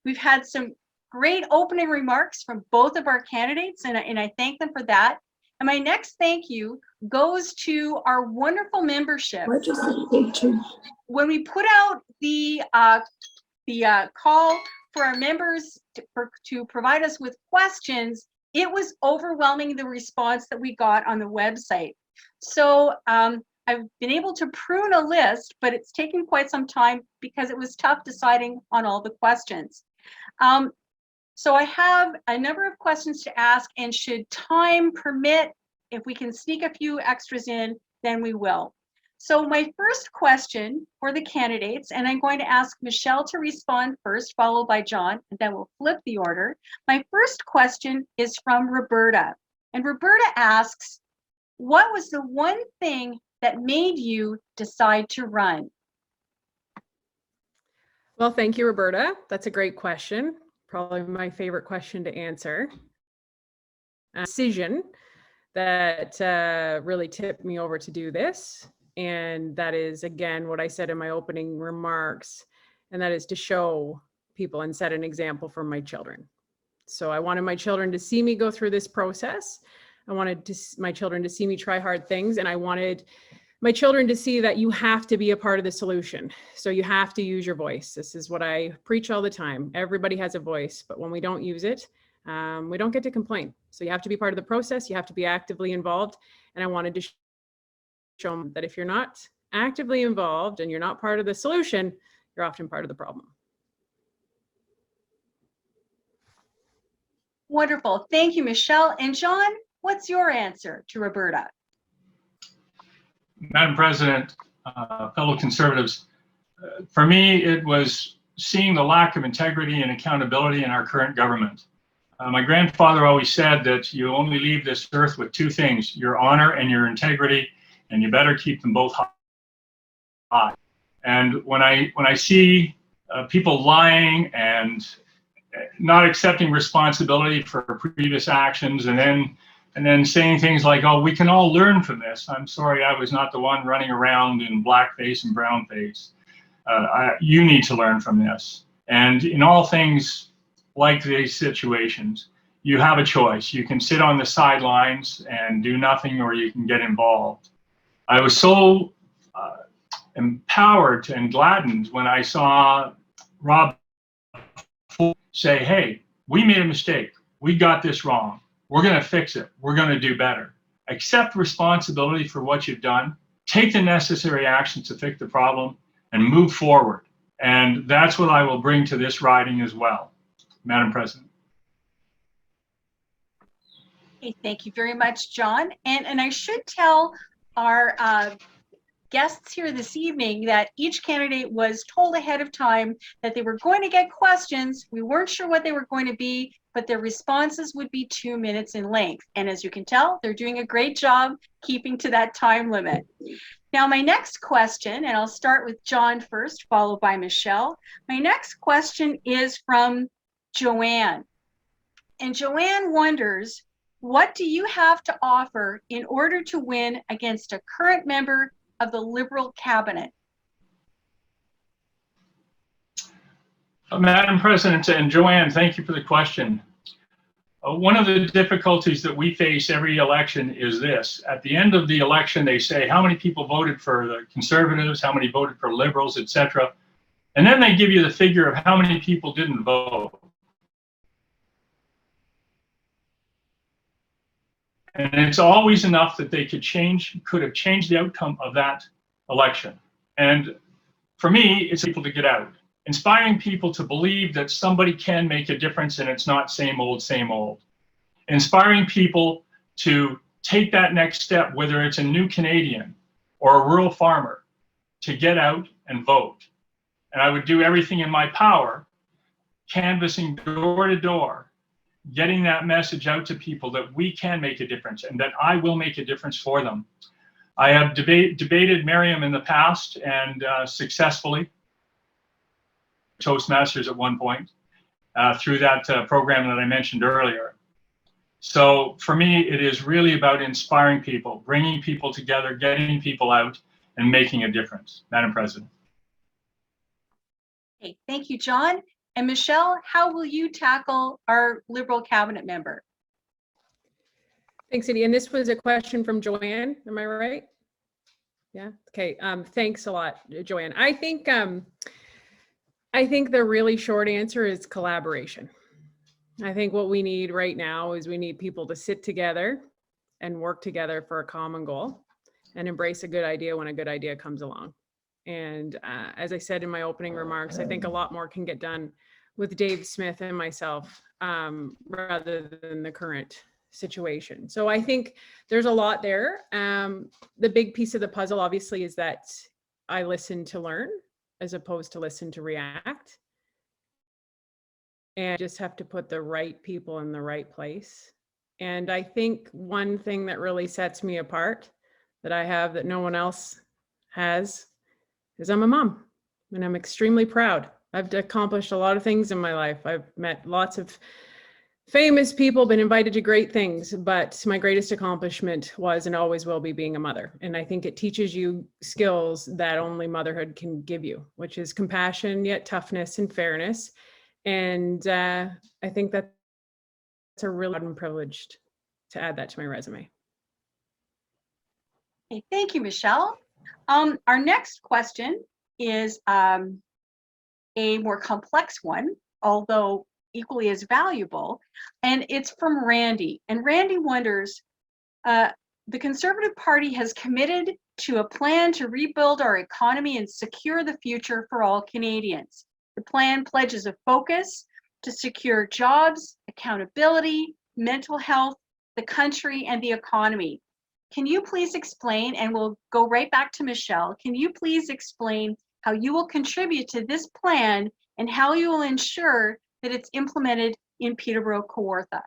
We've had some great opening remarks from both of our candidates, and I thank them for that. And my next thank you goes to our wonderful membership. When we put out the call for our members to provide us with questions, it was overwhelming, the response that we got on the website. So I've been able to prune a list, but it's taken quite some time because it was tough deciding on all the questions. So I have a number of questions to ask, and should time permit, if we can sneak a few extras in, then we will. So my first question for the candidates, and I'm going to ask Michelle to respond first, followed by John, and then we'll flip the order. My first question is from Roberta. And Roberta asks, what was the one thing that made you decide to run? Well, thank you, Roberta. That's a great question. Probably my favorite question to answer. A decision that really tipped me over to do this. And that is, again, what I said in my opening remarks, and that is to show people and set an example for my children. So I wanted my children to see me go through this process. I wanted my children to see me try hard things, and I wanted my children to see that you have to be a part of the solution. So you have to use your voice. This is what I preach all the time. Everybody has a voice, but when we don't use it, we don't get to complain. So you have to be part of the process. You have to be actively involved. And I wanted to show them that if you're not actively involved and you're not part of the solution, you're often part of the problem. Wonderful. Thank you, Michelle. And John, what's your answer to Roberta? Madam President, fellow Conservatives, for me, it was seeing the lack of integrity and accountability in our current government. My grandfather always said that you only leave this earth with two things, your honor and your integrity, and you better keep them both high. And when I see people lying and not accepting responsibility for previous actions, and then saying things like, oh, we can all learn from this. I'm sorry, I was not the one running around in blackface and brownface. You need to learn from this. And in all things like these situations, you have a choice. You can sit on the sidelines and do nothing, or you can get involved. I was so empowered and gladdened when I saw Rob say, hey, we made a mistake. We got this wrong. We're going to fix it. We're going to do better. Accept responsibility for what you've done. Take the necessary actions to fix the problem and move forward. And that's what I will bring to this riding as well, Madam President. Okay, thank you very much, John. And I should tell our guests here this evening that each candidate was told ahead of time that they were going to get questions. We weren't sure what they were going to be, but their responses would be 2 minutes in length. And as you can tell, they're doing a great job keeping to that time limit. Now, my next question, and I'll start with John first, followed by Michelle. My next question is from Joanne. And Joanne wonders, what do you have to offer in order to win against a current member of the Liberal cabinet? Madam President, and Joanne, thank you for the question. One of the difficulties that we face every election is this. At the end of the election, they say how many people voted for the Conservatives, how many voted for Liberals, etc. And then they give you the figure of how many people didn't vote. And it's always enough that they could have changed the outcome of that election. And for me, it's people to get out. Inspiring people to believe that somebody can make a difference and it's not same old, same old. Inspiring people to take that next step, whether it's a new Canadian or a rural farmer, to get out and vote. And I would do everything in my power, canvassing door to door, getting that message out to people that we can make a difference and that I will make a difference for them. I have debated Miriam in the past and successfully. Toastmasters at one point through that program that I mentioned earlier. So for me, it is really about inspiring people, bringing people together, getting people out, and making a difference, Madam President. Okay, thank you, John. And Michelle, how will you tackle our Liberal cabinet member? Thanks, Cindy. And this was a question from Joanne, am I right? Yeah, okay. Thanks a lot, Joanne. I think the really short answer is collaboration. I think what we need right now is we need people to sit together and work together for a common goal and embrace a good idea when a good idea comes along. And as I said in my opening remarks, I think a lot more can get done with Dave Smith and myself rather than the current situation. So I think there's a lot there. The big piece of the puzzle, obviously, is that I listen to learn as opposed to listen to react. And just have to put the right people in the right place. And I think one thing that really sets me apart that I have that no one else has is I'm a mom, and I'm extremely proud. I've accomplished a lot of things in my life. I've met lots of famous people, been invited to great things, but my greatest accomplishment was and always will be being a mother. And I think it teaches you skills that only motherhood can give you, which is compassion, yet toughness and fairness. And I think that's a really I'm privileged to add that to my resume. Okay, thank you, Michelle. Our next question is a more complex one, although equally as valuable, and it's from Randy. And Randy wonders, the Conservative Party has committed to a plan to rebuild our economy and secure the future for all Canadians. The plan pledges a focus to secure jobs, accountability, mental health, the country, and the economy. Can you please explain, and we'll go right back to Michelle, can you please explain how you will contribute to this plan and how you will ensure that it's implemented in Peterborough-Kawartha?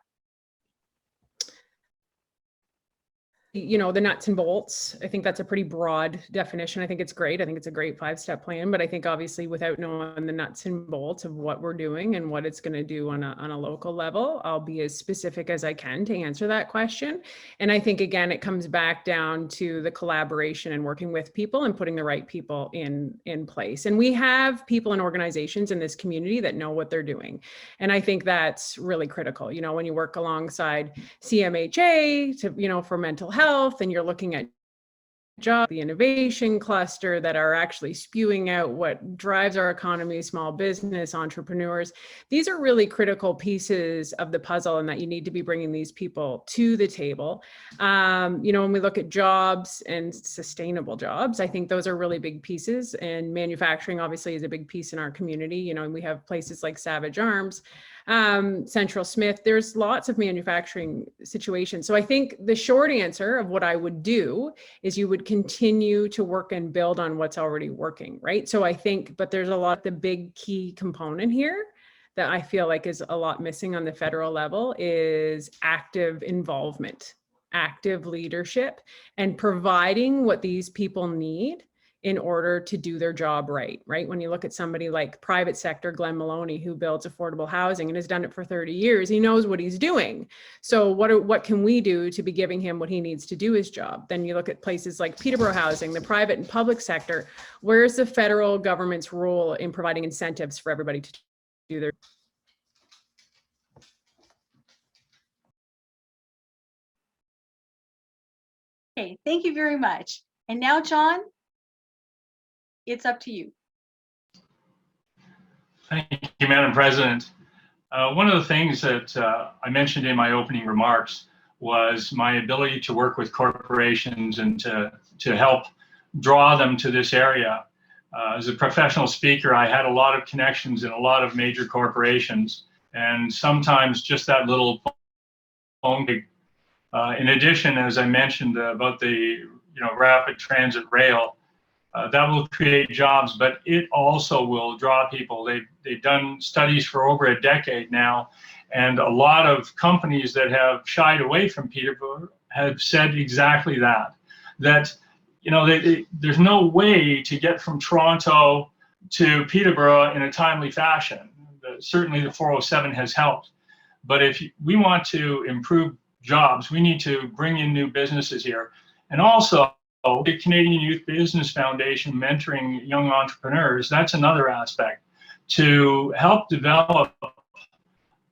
You know, the nuts and bolts. I think that's a pretty broad definition. I think it's great. I think it's a great 5-step plan, but I think obviously without knowing the nuts and bolts of what we're doing and what it's going to do on a local level, I'll be as specific as I can to answer that question. And I think, again, it comes back down to the collaboration and working with people and putting the right people in place. And we have people and organizations in this community that know what they're doing. And I think that's really critical. You know, when you work alongside CMHA to, you know, for mental health, and you're looking at job, the innovation cluster that are actually spewing out what drives our economy, small business, entrepreneurs. These are really critical pieces of the puzzle, and that you need to be bringing these people to the table. You know, when we look at jobs and sustainable jobs, I think those are really big pieces, and manufacturing obviously is a big piece in our community. You know, and we have places like Savage Arms, Central Smith, there's lots of manufacturing situations. So I think the short answer of what I would do is you would continue to work and build on what's already working, right? So I think, but there's a lot, the big key component here that I feel like is a lot missing on the federal level is active involvement, active leadership, and providing what these people need in order to do their job right? When you look at somebody like private sector, Glenn Maloney, who builds affordable housing and has done it for 30 years, he knows what he's doing. So what can we do to be giving him what he needs to do his job? Then you look at places like Peterborough Housing, the private and public sector, where's the federal government's role in providing incentives for everybody to do their Okay, thank you very much. And now, John, it's up to you. Thank you, Madam President. One of the things that I mentioned in my opening remarks was my ability to work with corporations and to help draw them to this area. As a professional speaker, I had a lot of connections in a lot of major corporations, and sometimes just that little phone gig. In addition, as I mentioned about the rapid transit rail, that will create jobs, but it also will draw people. They've done studies for over a decade now, and a lot of companies that have shied away from Peterborough have said exactly that there's no way to get from Toronto to Peterborough in a timely fashion. Certainly the 407 has helped, but if we want to improve jobs, we need to bring in new businesses here. And also, the Canadian Youth Business Foundation mentoring young entrepreneurs, that's another aspect. to help develop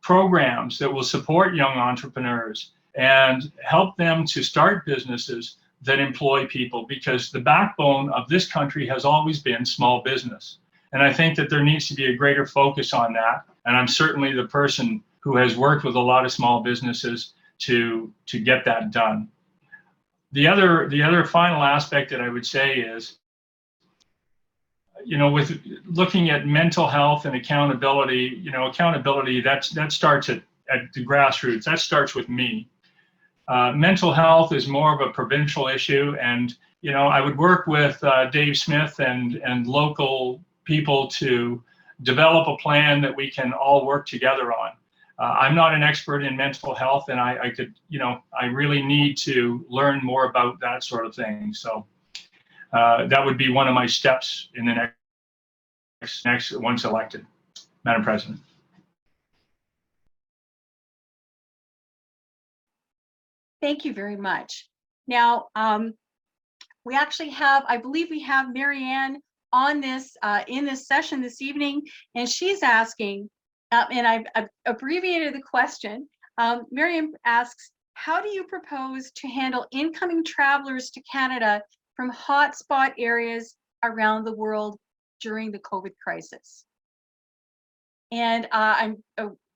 programs that will support young entrepreneurs and help them to start businesses that employ people, because the backbone of this country has always been small business. And I think that there needs to be a greater focus on that. And I'm certainly the person who has worked with a lot of small businesses to get that done. The other final aspect that I would say is, with looking at mental health and accountability, accountability, that starts at the grassroots. That starts with me. Mental health is more of a provincial issue, and I would work with Dave Smith and local people to develop a plan that we can all work together on. I'm not an expert in mental health, and I could, I really need to learn more about that sort of thing. So that would be one of my steps in the next once elected, Madam President. Thank you very much. Now, we actually have, I believe we have Marianne on this, in this session this evening, and she's asking, and I've abbreviated the question. Marianne asks, how do you propose to handle incoming travelers to Canada from hotspot areas around the world during the COVID crisis? And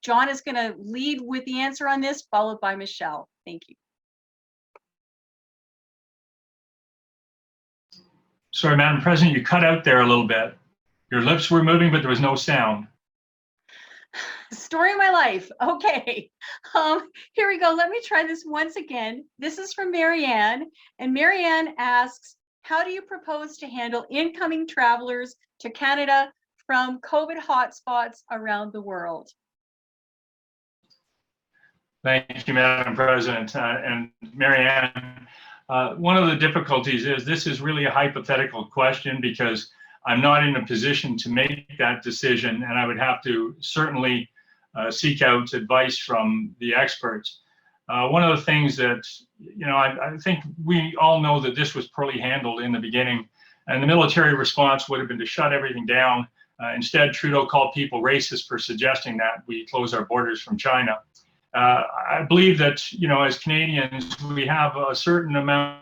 John is going to lead with the answer on this, followed by Michelle. Thank you. Sorry, Madam President, you cut out there a little bit. Your lips were moving, but there was no sound. Story of my life. Okay, here we go. Let me try this once again. This is from Marianne, and Marianne asks, how do you propose to handle incoming travelers to Canada from COVID hotspots around the world? Thank you, Madam President. And Marianne, one of the difficulties is this is really a hypothetical question, because I'm not in a position to make that decision, and I would have to certainly seek out advice from the experts. One of the things that, I think we all know that this was poorly handled in the beginning, and the military response would have been to shut everything down. Instead, Trudeau called people racist for suggesting that we close our borders from China. I believe that, as Canadians, we have a certain amount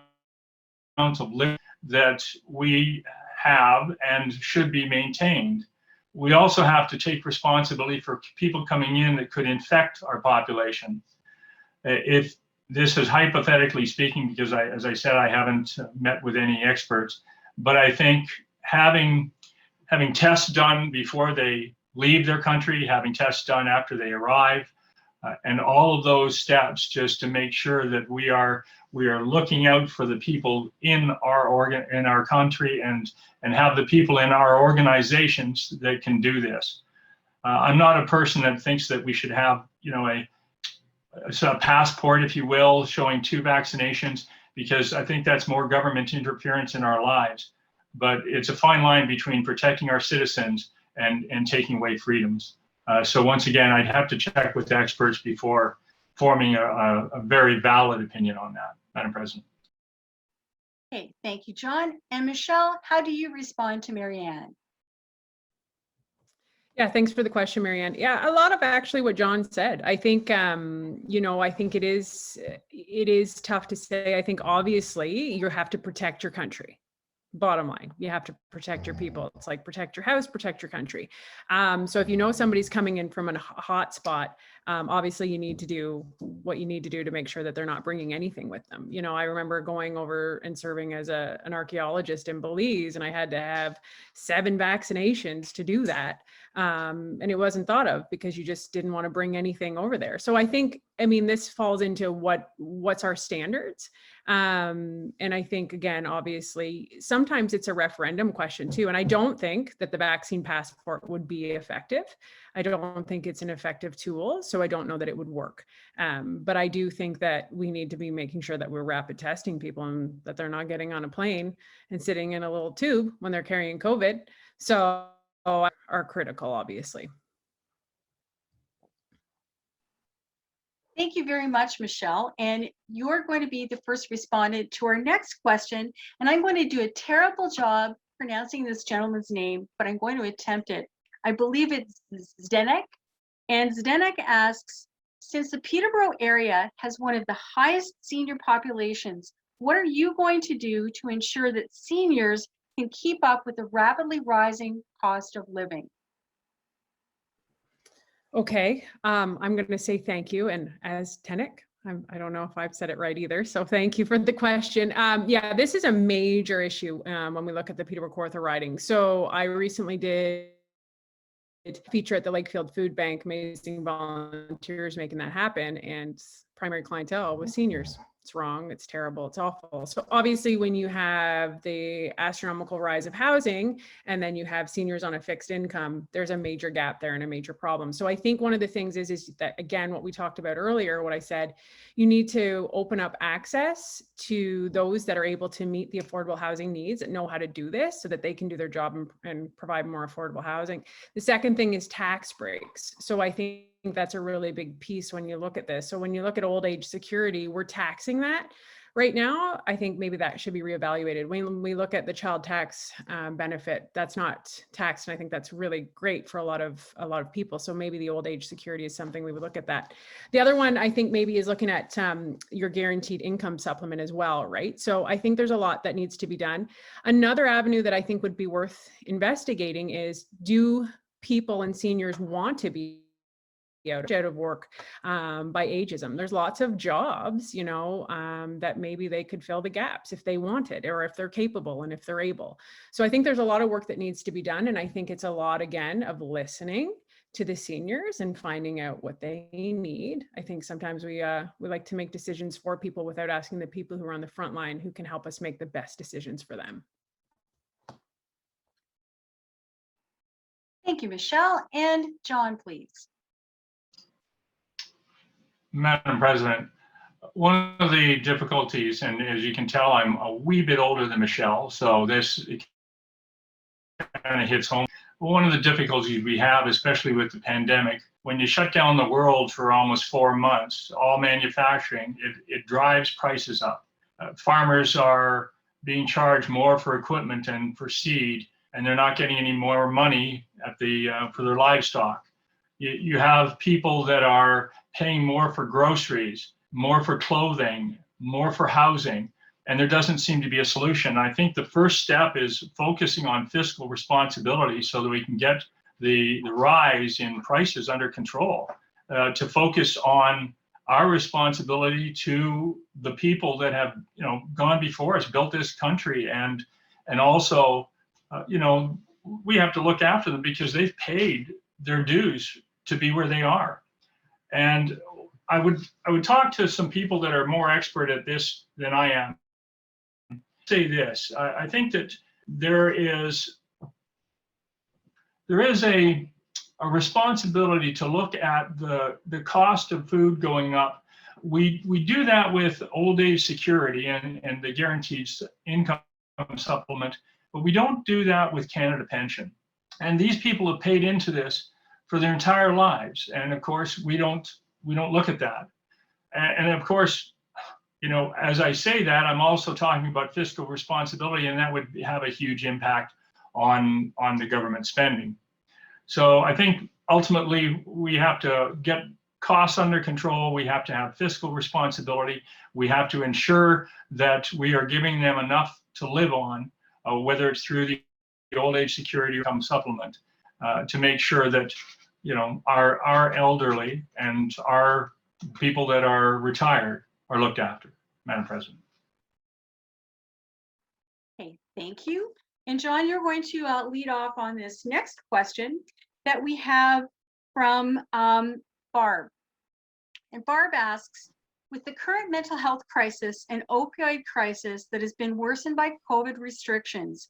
of liberty that we have and should be maintained. We also have to take responsibility for people coming in that could infect our population. If this is hypothetically speaking, because as I said, I haven't met with any experts, but I think having tests done before they leave their country, having tests done after they arrive, and all of those steps just to make sure that we are looking out for the people in our country and have the people in our organizations that can do this. I'm not a person that thinks that we should have, a passport, if you will, showing 2 vaccinations, because I think that's more government interference in our lives. But it's a fine line between protecting our citizens and taking away freedoms. So once again, I'd have to check with experts before forming a very valid opinion on that, Madam President. Okay, thank you, John. And Michelle, how do you respond to Marianne? Yeah, thanks for the question, Marianne. Yeah, a lot of actually what John said. I think, I think it is tough to say. I think obviously you have to protect your country. Bottom line, you have to protect your people. It's like protect your house, protect your country. So if somebody's coming in from a hot spot, obviously you need to do what you need to do to make sure that they're not bringing anything with them. I remember going over and serving as an archaeologist in Belize, and I had to have 7 vaccinations to do that. And it wasn't thought of because you just didn't want to bring anything over there. So I think, this falls into what's our standards. And I think, again, obviously, sometimes it's a referendum question too. And I don't think that the vaccine passport would be effective. I don't think it's an effective tool. So I don't know that it would work. But I do think that we need to be making sure that we're rapid testing people and that they're not getting on a plane and sitting in a little tube when they're carrying COVID. So are critical, obviously. Thank you very much, Michelle. And you're going to be the first respondent to our next question. And I'm going to do a terrible job pronouncing this gentleman's name, but I'm going to attempt it. I believe it's Zdenek. And Zdenek asks, since the Peterborough area has one of the highest senior populations, what are you going to do to ensure that seniors can keep up with the rapidly rising cost of living? Okay, I'm going to say thank you. And as Tenek, I don't know if I've said it right either. So thank you for the question. Yeah, this is a major issue when we look at the Peterborough-Kawartha riding. So I recently did feature at the Lakefield Food Bank, amazing volunteers making that happen, and primary clientele was seniors. It's wrong, it's terrible, it's awful. So obviously when you have the astronomical rise of housing and then you have seniors on a fixed income, there's a major gap there and a major problem. So I think one of the things is that, again, what we talked about earlier, what I said, you need to open up access to those that are able to meet the affordable housing needs and know how to do this so that they can do their job and provide more affordable housing. The second thing is tax breaks. So I think that's a really big piece when you look at this. So when you look at old age security, we're taxing that right now. I think maybe that should be reevaluated. When we look at the child tax benefit, that's not taxed, and I think that's really great for a lot of people. So maybe the old age security is something we would look at that. The other one I think maybe is looking at your guaranteed income supplement as well, right? So I think there's a lot that needs to be done. Another avenue that I think would be worth investigating is, do people and seniors want to be out of work by ageism? There's lots of jobs, you know, that maybe they could fill the gaps if they wanted, or if they're capable and if they're able. So I think there's a lot of work that needs to be done. And I think it's a lot, again, of listening to the seniors and finding out what they need. I think sometimes we like to make decisions for people without asking the people who are on the front line who can help us make the best decisions for them. Thank you, Michelle. And John, please. Madam President, one of the difficulties, and as you can tell, I'm a wee bit older than Michelle, so this kind of hits home. One of the difficulties we have, especially with the pandemic, when you shut down the world for almost 4 months, all manufacturing, it drives prices up. Farmers are being charged more for equipment and for seed, and they're not getting any more money at for their livestock. You have people that are paying more for groceries, more for clothing, more for housing, and there doesn't seem to be a solution. I think the first step is focusing on fiscal responsibility so that we can get the rise in prices under control, to focus on our responsibility to the people that have, you know, gone before us, built this country, and also, you know, we have to look after them because they've paid their dues to be where they are. And I would talk to some people that are more expert at this than I am. Say this, I think that there is a responsibility to look at the cost of food going up. We do that with old age security and the guaranteed income supplement, but we don't do that with Canada Pension. And these people have paid into this for their entire lives, and of course we don't look at that. And of course, you know, as I say that, I'm also talking about fiscal responsibility, and that would have a huge impact on the government spending. So I think ultimately we have to get costs under control. We have to have fiscal responsibility. We have to ensure that we are giving them enough to live on, whether it's through the old age security income supplement, to make sure that, you know, our elderly and our people that are retired are looked after, Madam President. Okay, thank you. And John, you're going to lead off on this next question that we have from Barb. And Barb asks, with the current mental health crisis and opioid crisis that has been worsened by COVID restrictions,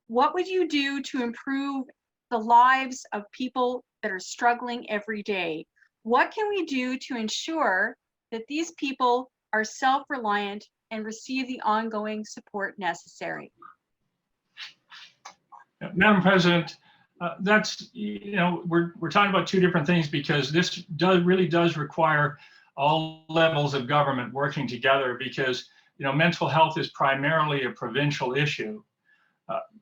what would you do to improve the lives of people that are struggling every day? What can we do to ensure that these people are self-reliant and receive the ongoing support necessary? Madam President, that's, you know, we're talking about two different things, because this really does require all levels of government working together, because, you know, mental health is primarily a provincial issue.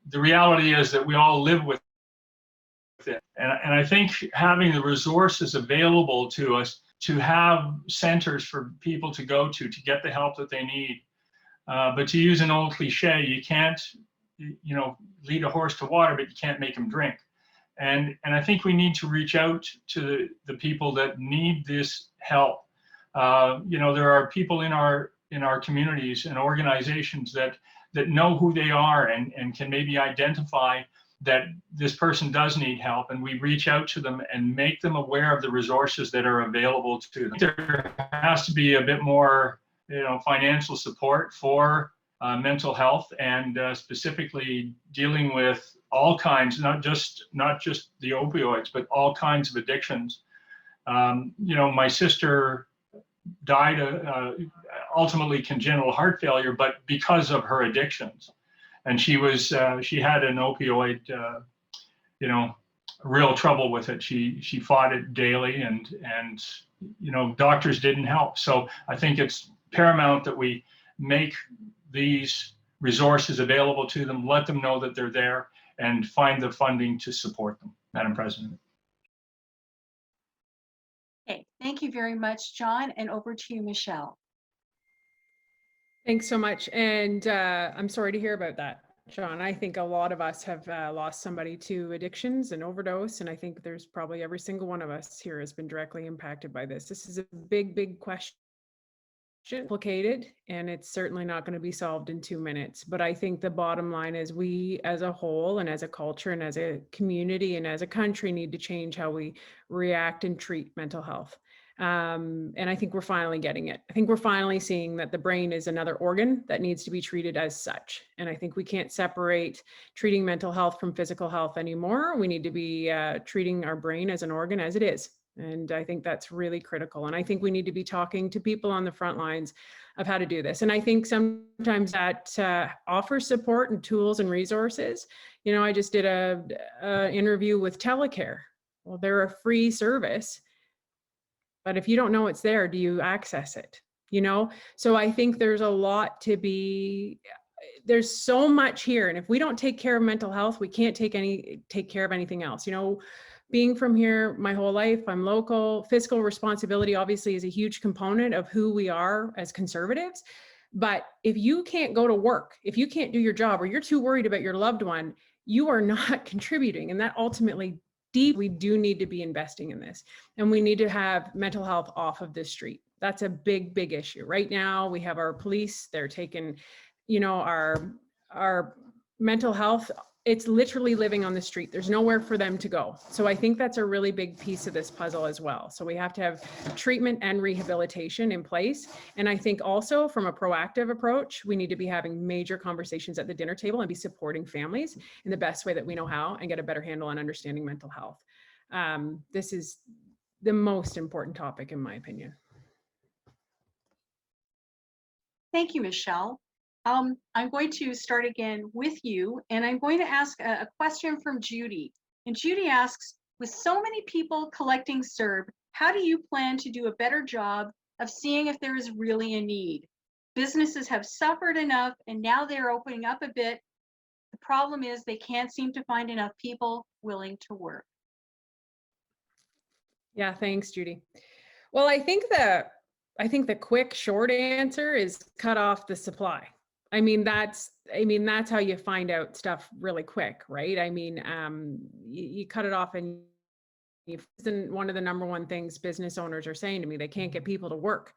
The reality is that we all live with it. And I think having the resources available to us to have centers for people to go to get the help that they need. But to use an old cliche, you can't, lead a horse to water, but you can't make him drink. And I think we need to reach out to the people that need this help. There are people in our communities and organizations that know who they are and can maybe identify that this person does need help, and we reach out to them and make them aware of the resources that are available to them. There has to be a bit more, financial support for mental health, and specifically dealing with all kinds, not just the opioids, but all kinds of addictions. My sister died ultimately congenital heart failure, but because of her addictions. And she had an opioid, real trouble with it. She fought it daily, and doctors didn't help. So I think it's paramount that we make these resources available to them, let them know that they're there, and find the funding to support them, Madam President. Okay, thank you very much, John, and over to you, Michelle. Thanks so much. And I'm sorry to hear about that, John. I think a lot of us have lost somebody to addictions and overdose. And I think there's probably every single one of us here has been directly impacted by this. This is a big, big question, complicated, and it's certainly not going to be solved in 2 minutes. But I think the bottom line is we as a whole and as a culture and as a community and as a country need to change how we react and treat mental health. And I think we're finally getting it. I think we're finally seeing that the brain is another organ that needs to be treated as such. And I think we can't separate treating mental health from physical health anymore. We need to be treating our brain as an organ as it is. And I think that's really critical. And I think we need to be talking to people on the front lines of how to do this. And I think sometimes that offers support and tools and resources. I just did a interview with Telecare. Well, they're a free service. But if you don't know it's there, do you access it? So I think there's a lot there's so much here. And if we don't take care of mental health, we can't take care of anything else. Being from here my whole life, I'm local. Fiscal responsibility obviously is a huge component of who we are as conservatives. But if you can't go to work, if you can't do your job, or you're too worried about your loved one, you are not contributing. And that ultimately, we do need to be investing in this, and we need to have mental health off of this street. That's a big, big issue. Right now, we have our police, they're taking, our mental health, it's literally living on the street. There's nowhere for them to go. So I think that's a really big piece of this puzzle as well. So we have to have treatment and rehabilitation in place. And I think also from a proactive approach, we need to be having major conversations at the dinner table and be supporting families in the best way that we know how and get a better handle on understanding mental health. This is the most important topic, in my opinion. Thank you, Michelle. I'm going to start again with you, and I'm going to ask a question from Judy. And Judy asks, with so many people collecting CERB, how do you plan to do a better job of seeing if there is really a need? Businesses have suffered enough, and now they're opening up a bit. The problem is they can't seem to find enough people willing to work. Yeah, thanks, Judy. Well, I think the quick, short answer is cut off the supply. That's how you find out stuff really quick, right? You cut it off, and one of the number one things business owners are saying to me, they can't get people to work.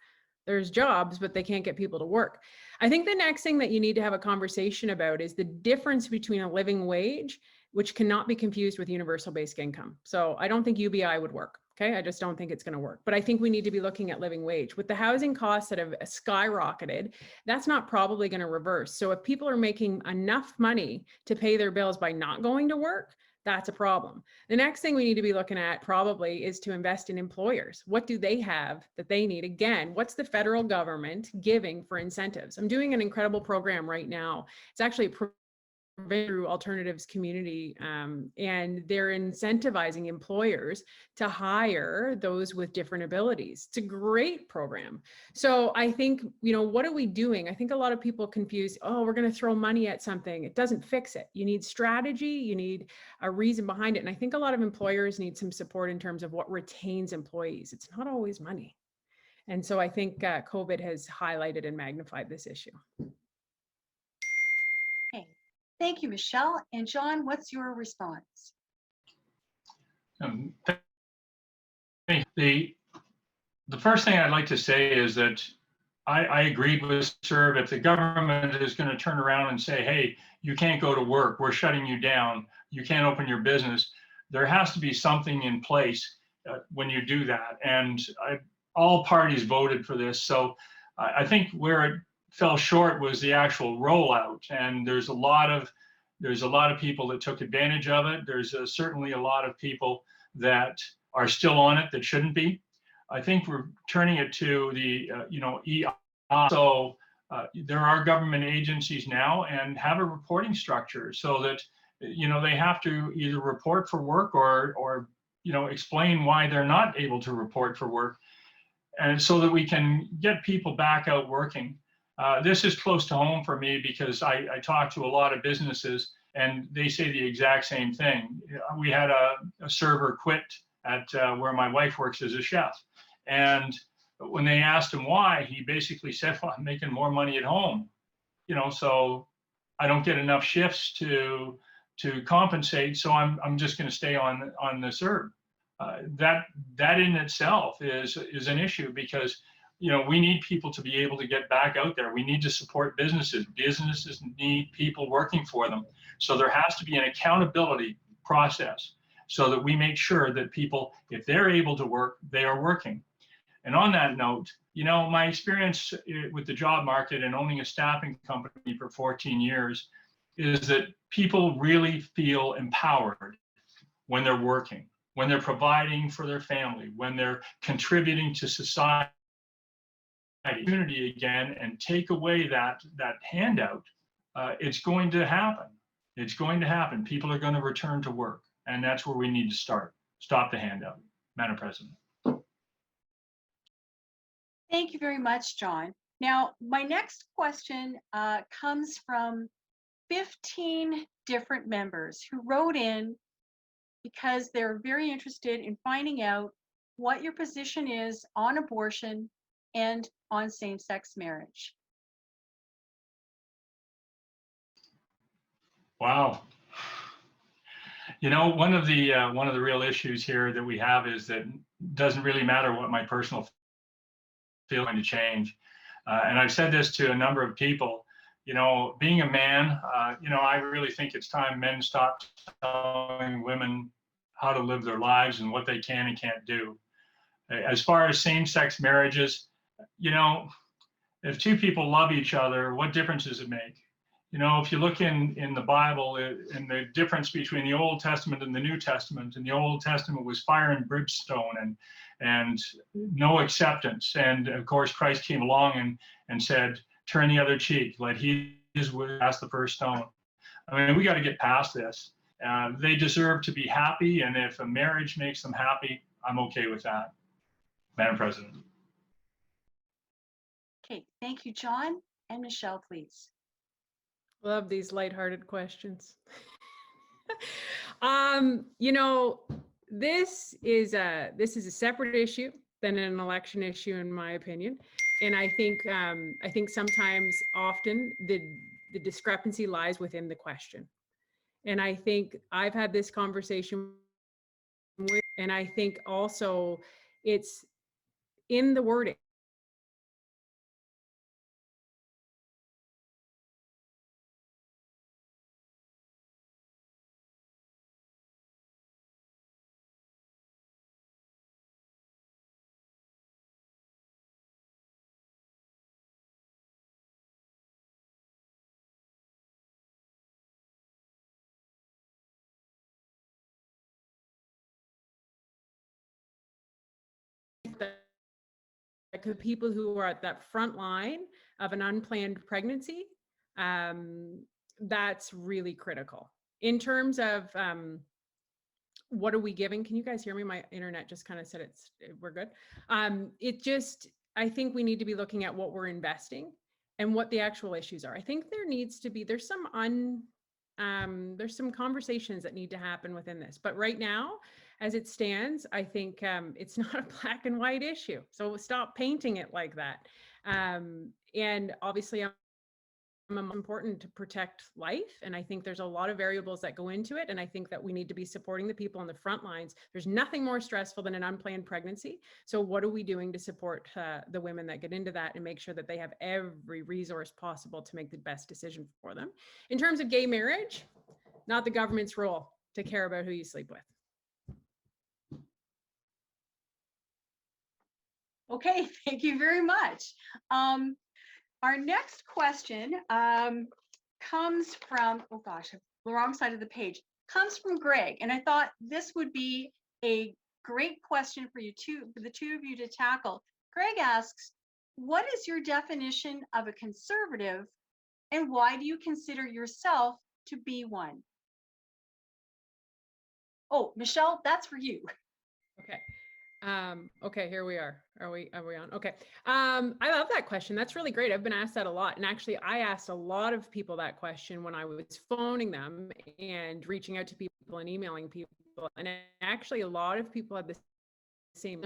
There's jobs, but they can't get people to work. I think the next thing that you need to have a conversation about is the difference between a living wage, which cannot be confused with universal basic income. So I don't think UBI would work. Okay, I just don't think it's going to work. But I think we need to be looking at living wage. With the housing costs that have skyrocketed, that's not probably going to reverse. So if people are making enough money to pay their bills by not going to work, that's a problem. The next thing we need to be looking at probably is to invest in employers. What do they have that they need? Again, what's the federal government giving for incentives? I'm doing an incredible program right now. It's actually a through alternatives community, and they're incentivizing employers to hire those with different abilities. It's a great program. So I think, what are we doing? I think a lot of people confuse, oh, we're going to throw money at something. It doesn't fix it. You need strategy, you need a reason behind it. And I think a lot of employers need some support in terms of what retains employees. It's not always money. And so I think COVID has highlighted and magnified this issue. Okay. Thank you, Michelle. And John, what's your response? The first thing I'd like to say is that I agreed with Serve. If the government is going to turn around and say, hey, you can't go to work, we're shutting you down, you can't open your business, there has to be something in place when you do that. And all parties voted for this. So I think where it fell short was the actual rollout. And there's a lot of people that took advantage of it. There's certainly a lot of people that are still on it that shouldn't be. I think we're turning it to the, EI. So there are government agencies now and have a reporting structure so that, they have to either report for work or explain why they're not able to report for work. And so that we can get people back out working. This is close to home for me because I talk to a lot of businesses and they say the exact same thing. We had a server quit at where my wife works as a chef. And when they asked him why, he basically said, well, I'm making more money at home, so I don't get enough shifts to compensate. So I'm just going to stay on the serve. That in itself is an issue because, we need people to be able to get back out there. We need to support businesses. Businesses need people working for them. So there has to be an accountability process so that we make sure that people, if they're able to work, they are working. And on that note, my experience with the job market and owning a staffing company for 14 years is that people really feel empowered when they're working, when they're providing for their family, when they're contributing to society, community again, and take away that handout. It's going to happen. It's going to happen. People are going to return to work. And that's where we need to start. Stop the handout, Madam President. Thank you very much, John. Now, my next question comes from 15 different members who wrote in because they're very interested in finding out what your position is on abortion and on same-sex marriage. Wow. One of the real issues here that we have is that it doesn't really matter what my personal feeling to change. And I've said this to a number of people, being a man, I really think it's time men stop telling women how to live their lives and what they can and can't do. As far as same-sex marriages, if two people love each other, what difference does it make? If you look in the Bible and the difference between the Old Testament and the New Testament, and the Old Testament was fire and brimstone and no acceptance. And of course, Christ came along and said, turn the other cheek, let he cast the first stone. I mean, we got to get past this. They deserve to be happy. And if a marriage makes them happy, I'm okay with that. Madam President. Okay, thank you, John. And Michelle, please. Love these lighthearted questions. This is a separate issue than an election issue, in my opinion. And I think sometimes, often, the discrepancy lies within the question. And I think I've had this conversation with, and I think also it's in the wording. The people who are at that front line of an unplanned pregnancy, that's really critical. In terms of what are we giving? Can you guys hear me? My internet just kind of said we're good. I think we need to be looking at what we're investing and what the actual issues are. I think there's some conversations that need to happen within this. But right now, as it stands, I think it's not a black and white issue. So stop painting it like that. And obviously, it's important to protect life. And I think there's a lot of variables that go into it. And I think that we need to be supporting the people on the front lines. There's nothing more stressful than an unplanned pregnancy. So what are we doing to support the women that get into that and make sure that they have every resource possible to make the best decision for them? In terms of gay marriage, not the government's role to care about who you sleep with. Okay, thank you very much. Our next question comes from, oh gosh, the wrong side of the page, comes from Greg. And I thought this would be a great question for the two of you to tackle. Greg asks, what is your definition of a conservative and why do you consider yourself to be one? Oh, Michelle, that's for you. Okay. Okay, here we are. Are we on? Okay. I love that question. That's really great. I've been asked that a lot. And actually, I asked a lot of people that question when I was phoning them and reaching out to people and emailing people. And actually, a lot of people had the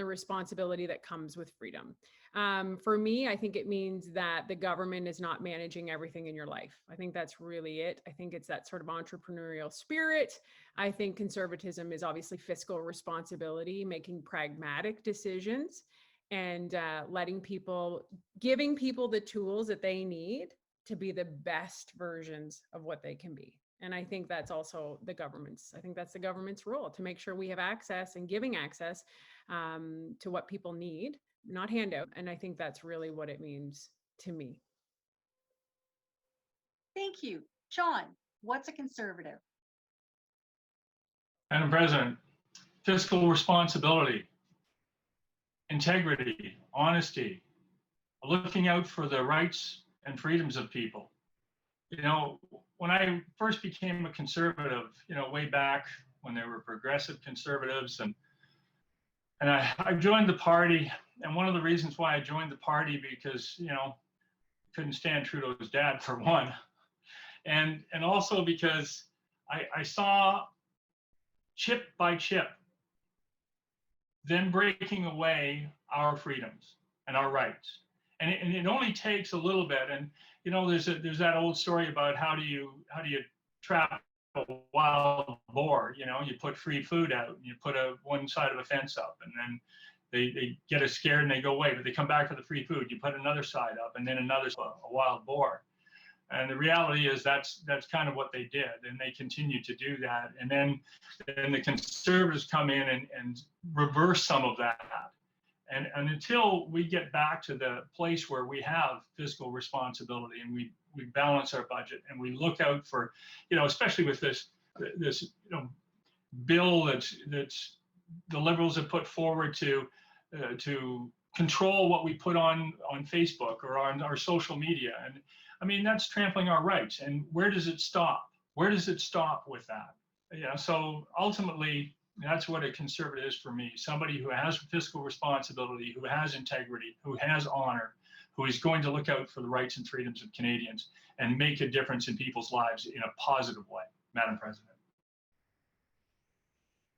responsibility that comes with freedom. For me, I think it means that the government is not managing everything in your life. I think that's really it. I think it's that sort of entrepreneurial spirit. I think conservatism is obviously fiscal responsibility, making pragmatic decisions and giving people the tools that they need to be the best versions of what they can be. And I think that's also the government's role, to make sure we have access and giving access to what people need, not handout. And I think that's really what it means to me. Thank you. John, what's a conservative? Madam President, fiscal responsibility, integrity, honesty, looking out for the rights and freedoms of people. You know, when I first became a conservative, you know, way back when there were progressive conservatives, and I joined the party, and one of the reasons why I joined the party, because, you know, couldn't stand Trudeau's dad, for one, and also because I saw chip by chip them breaking away our freedoms and our rights. And it only takes a little bit. And, you know, there's that old story about how do you trap a wild boar? You know, you put free food out and you put one side of a fence up, and then they get scared and they go away, but they come back for the free food. You put another side up and then a wild boar. And the reality is that's kind of what they did, and they continue to do that. And then the conservatives come in and reverse some of that. And until we get back to the place where we have fiscal responsibility and we balance our budget and we look out for, you know, especially with this you know, bill that's the Liberals have put forward to control what we put on Facebook or on our social media. And I mean, that's trampling our rights. And where does it stop? Where does it stop with that? Yeah. So ultimately, that's what a conservative is for me. Somebody who has fiscal responsibility, who has integrity, who has honor, who is going to look out for the rights and freedoms of Canadians and make a difference in people's lives in a positive way, Madam President.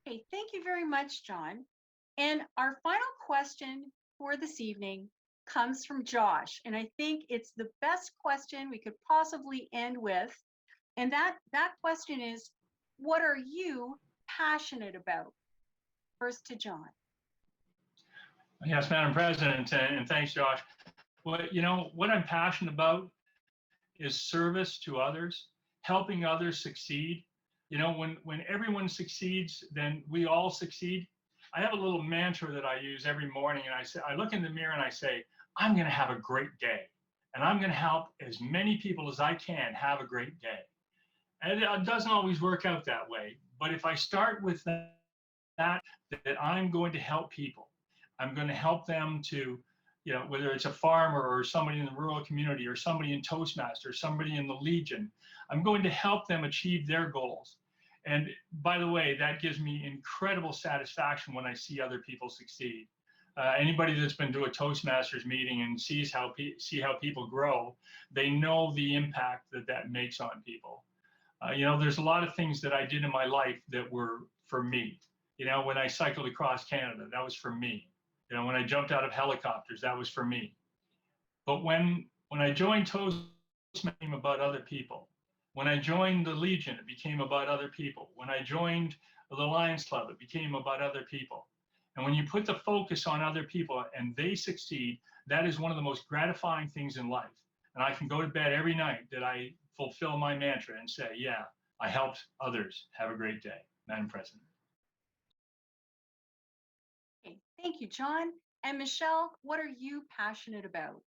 Okay, thank you very much, John. And our final question for this evening comes from Josh. And I think it's the best question we could possibly end with. And that question is, what are you passionate about? First to John. Yes, Madam President, and thanks, Josh. Well, you know, what I'm passionate about is service to others, helping others succeed. You know, when everyone succeeds, then we all succeed. I have a little mantra that I use every morning, and I look in the mirror and I say, I'm going to have a great day, and I'm going to help as many people as I can have a great day. And it doesn't always work out that way, but if I start with that I'm going to help people, I'm going to help them to you know, whether it's a farmer or somebody in the rural community or somebody in Toastmasters, somebody in the Legion. I'm going to help them achieve their goals. And by the way, that gives me incredible satisfaction when I see other people succeed. Anybody that's been to a Toastmasters meeting and see how people grow, they know the impact that that makes on people. You know, there's a lot of things that I did in my life that were for me. You know, when I cycled across Canada, that was for me. You know, when I jumped out of helicopters, that was for me. But when I joined Toastmasters, it became about other people. When I joined the Legion, it became about other people. When I joined the Lions Club, it became about other people. And when you put the focus on other people and they succeed, that is one of the most gratifying things in life. And I can go to bed every night that I fulfill my mantra and say, yeah, I helped others have a great day, Madam President. Okay, thank you, John. And Michelle, what are you passionate about?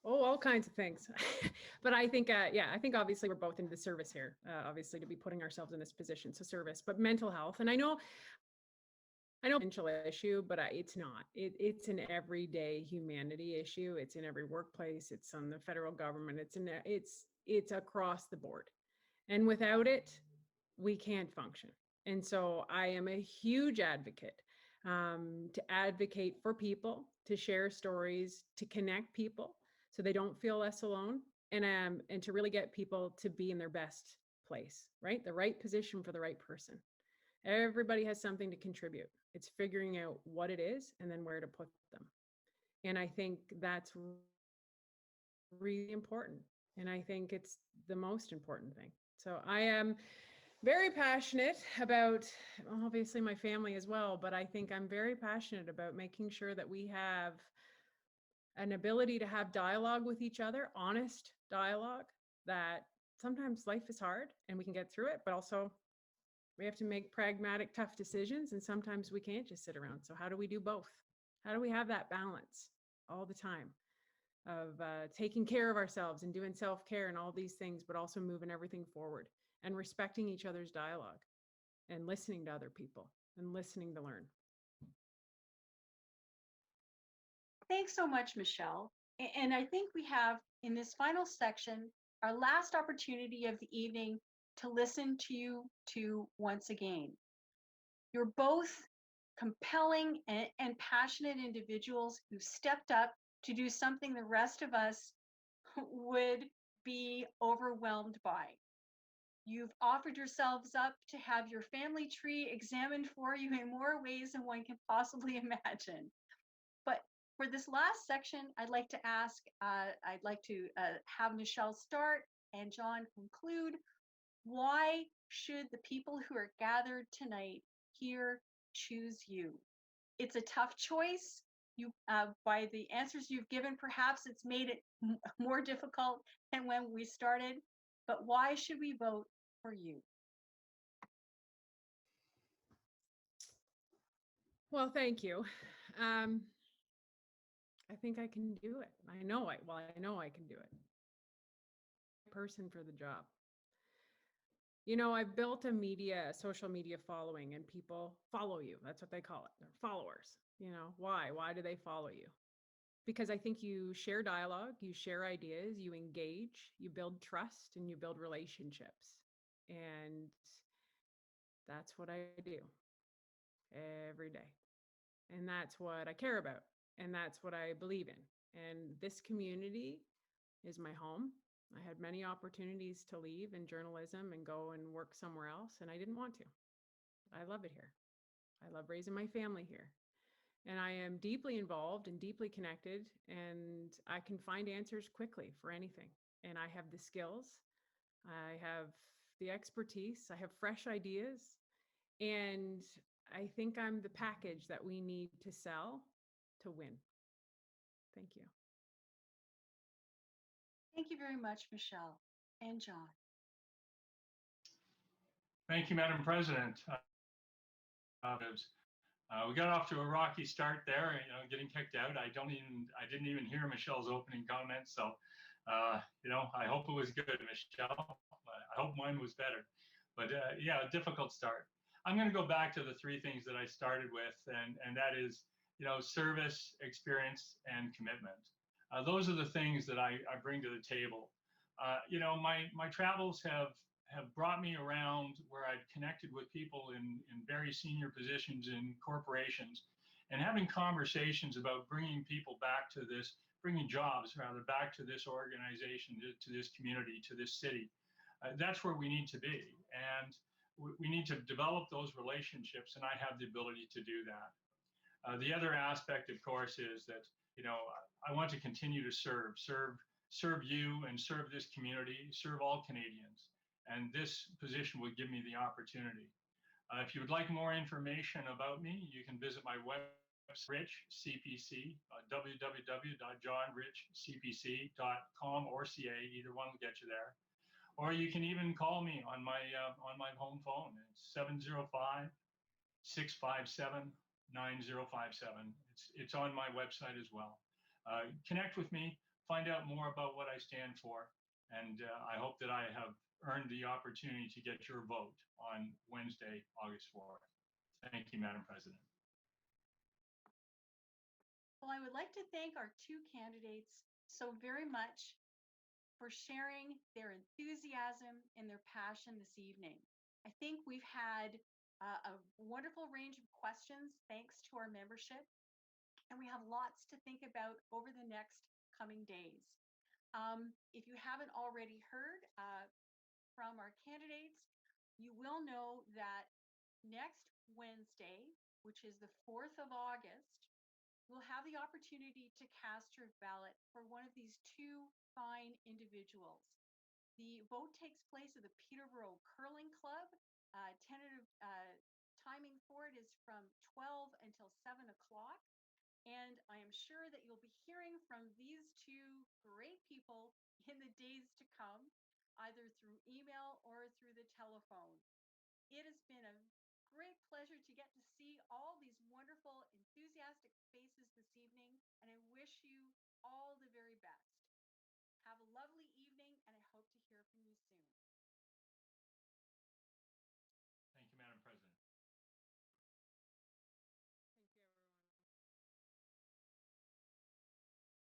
Oh, all kinds of things. But I think, yeah, I think obviously we're both into the service here, obviously to be putting ourselves in this position. So service, but mental health. And I know potential issue, but it's not. It's an everyday humanity issue. It's in every workplace. It's on the federal government. It's across the board. And without it, we can't function. And so I am a huge advocate to advocate for people, to share stories, to connect people so they don't feel less alone, and to really get people to be in their best place, right? The right position for the right person. Everybody has something to contribute. It's figuring out what it is and then where to put them. And I think that's really important. And I think it's the most important thing. So I am very passionate about, obviously my family as well, but I think I'm very passionate about making sure that we have an ability to have dialogue with each other, honest dialogue, that sometimes life is hard and we can get through it, but also we have to make pragmatic, tough decisions, and sometimes we can't just sit around. So how do we do both? How do we have that balance all the time of taking care of ourselves and doing self-care and all these things, but also moving everything forward and respecting each other's dialogue and listening to other people and listening to learn. Thanks so much, Michelle. And I think we have in this final section, our last opportunity of the evening to listen to you two once again. You're both compelling and passionate individuals who stepped up to do something the rest of us would be overwhelmed by. You've offered yourselves up to have your family tree examined for you in more ways than one can possibly imagine. But for this last section, I'd like to have Michelle start and John conclude. Why should the people who are gathered tonight here choose you? It's a tough choice. By the answers you've given, perhaps it's made it more difficult than when we started. But why should we vote for you? Well, thank you. I think I can do it. I know I can do it. Person for the job. You know, I've built a social media following, and people follow you. That's what they call it. They're followers. You know, why? Why do they follow you? Because I think you share dialogue, you share ideas, you engage, you build trust, and you build relationships. And that's what I do every day. And that's what I care about. And that's what I believe in. And this community is my home. I had many opportunities to leave in journalism and go and work somewhere else, and I didn't want to. I love it here. I love raising my family here. And I am deeply involved and deeply connected, and I can find answers quickly for anything. And I have the skills, I have the expertise, I have fresh ideas, and I think I'm the package that we need to sell to win. Thank you. Thank you very much, Michelle and John. Thank you, Madam President. We got off to a rocky start there, you know, getting kicked out. I didn't even hear Michelle's opening comments. So, you know, I hope it was good, Michelle. I hope mine was better. But yeah, a difficult start. I'm going to go back to the three things that I started with, and that is, service, experience, and commitment. Those are the things that I bring to the table. My travels have brought me around where I've connected with people in very senior positions in corporations, and having conversations about bringing people back to this, bringing jobs rather back to this organization, to this community, to this city. That's where we need to be, and we need to develop those relationships, and I have the ability to do that. The other aspect, of course, is that I want to continue to serve you and serve this community, serve all Canadians, and this position would give me the opportunity. If you would like more information about me, you can visit my website, Rich CPC, www.johnrichcpc.com or CA. Either one will get you there. Or you can even call me on my home phone. It's 705-657-9057. It's on my website as well. Connect with me, find out more about what I stand for, and I hope that I have earned the opportunity to get your vote on Wednesday, August 4th. Thank you, Madam President. Well, I would like to thank our two candidates so very much for sharing their enthusiasm and their passion this evening. I think we've had a wonderful range of questions thanks to our membership, and we have lots to think about over the next coming days. If you haven't already heard from our candidates, you will know that next Wednesday, which is the 4th of August, you'll have the opportunity to cast your ballot for one of these two fine individuals. The vote takes place at the Peterborough Curling Club. Tentative timing for it is from 12 until 7 o'clock. And I am sure that you'll be hearing from these two great people in the days to come, either through email or through the telephone. It has been a great pleasure to get to see all these wonderful, enthusiastic faces this evening, and I wish you all the very best. Have a lovely evening, and I hope to hear from you soon.